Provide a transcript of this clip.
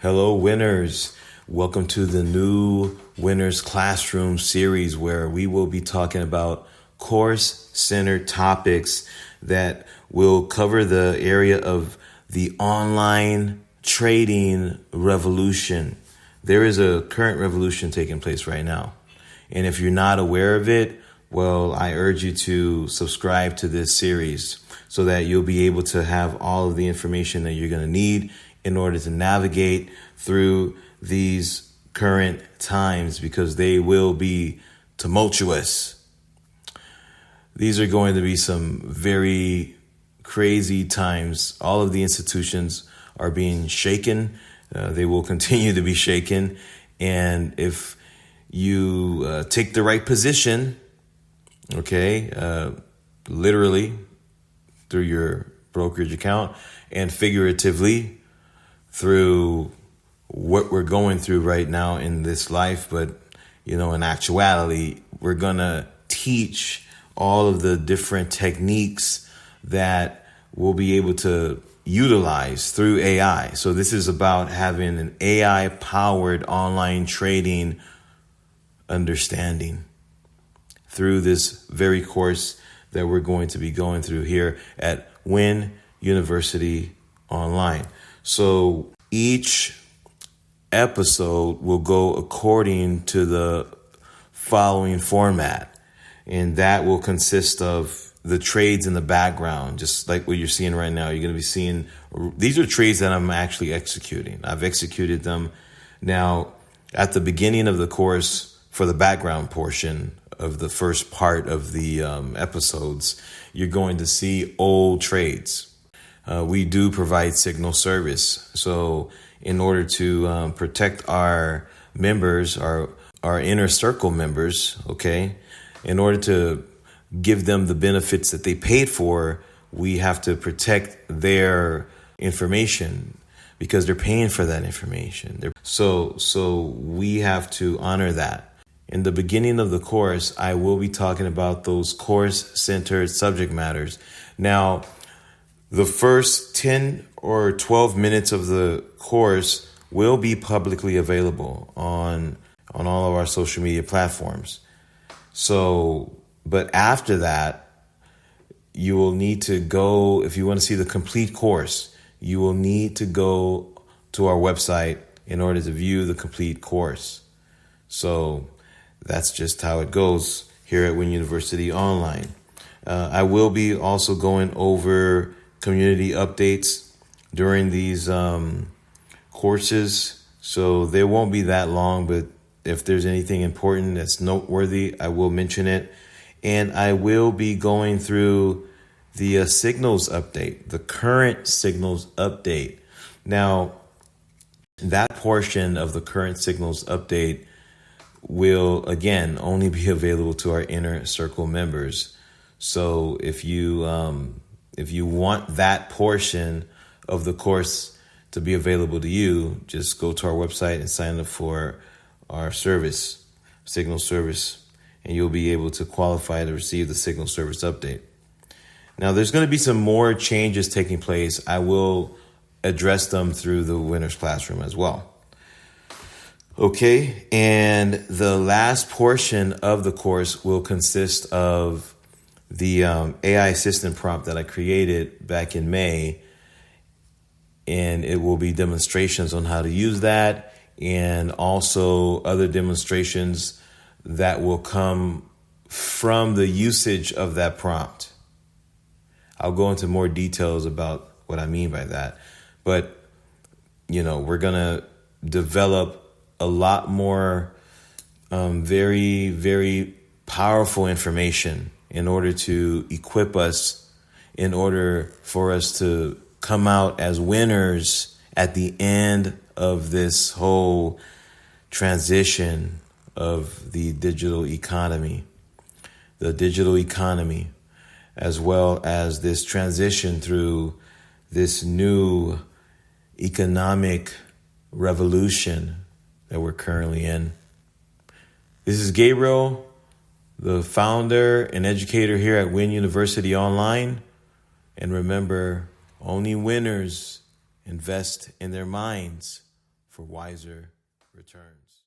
Hello, winners. Welcome to the new Winners Classroom series where we will be talking about course-centered topics that will cover the area of the online trading revolution. There is a current revolution taking place right now. And if you're not aware of it, well, I urge you to subscribe to this series so that you'll be able to have all of the information that you're going to need in order to navigate through these current times, because they will be tumultuous. These are going to be some very crazy times. All of the institutions are being shaken. They will continue to be shaken. And if you take the right position, literally through your brokerage account and figuratively through what we're going through right now in this life, but in actuality, we're gonna teach all of the different techniques that we'll be able to utilize through AI. So this is about having an AI powered online trading understanding through this very course that we're going to be going through here at Win University Online. So each episode will go according to the following format, and that will consist of the trades in the background, just like what you're seeing right now. You're going to be seeing, these are trades that I'm actually executing. I've executed them. Now, at the beginning of the course, for the background portion of the first part of the episodes, you're going to see old trades. We do provide signal service. So in order to protect our members, our inner circle members, in order to give them the benefits that they paid for, we have to protect their information because they're paying for that information. So we have to honor that. In the beginning of the course, I will be talking about those course-centered subject matters. Now, the first 10 or 12 minutes of the course will be publicly available on all of our social media platforms. So, but after that, you will need to go, if you want to see the complete course, you will need to go to our website in order to view the complete course. So that's just how it goes here at Win University Online. I will be also going over community updates during these courses. So they won't be that long, but if there's anything important that's noteworthy, I will mention it. And I will be going through the signals update, the current signals update. Now, that portion of the current signals update will, again, only be available to our inner circle members. So if you want that portion of the course to be available to you, just go to our website and sign up for our service, signal service, and you'll be able to qualify to receive the signal service update. Now, there's going to be some more changes taking place. I will address them through the Winners Classroom as well. And the last portion of the course will consist of the AI assistant prompt that I created back in May. And it will be demonstrations on how to use that, and also other demonstrations that will come from the usage of that prompt. I'll go into more details about what I mean by that. But, we're going to develop a lot more very, very powerful information in order to equip us, in order for us to come out as winners at the end of this whole transition of the digital economy, as well as this transition through this new economic revolution that we're currently in. This is Gabriel, the founder and educator here at Win University Online. And remember, only winners invest in their minds. for wiser returns.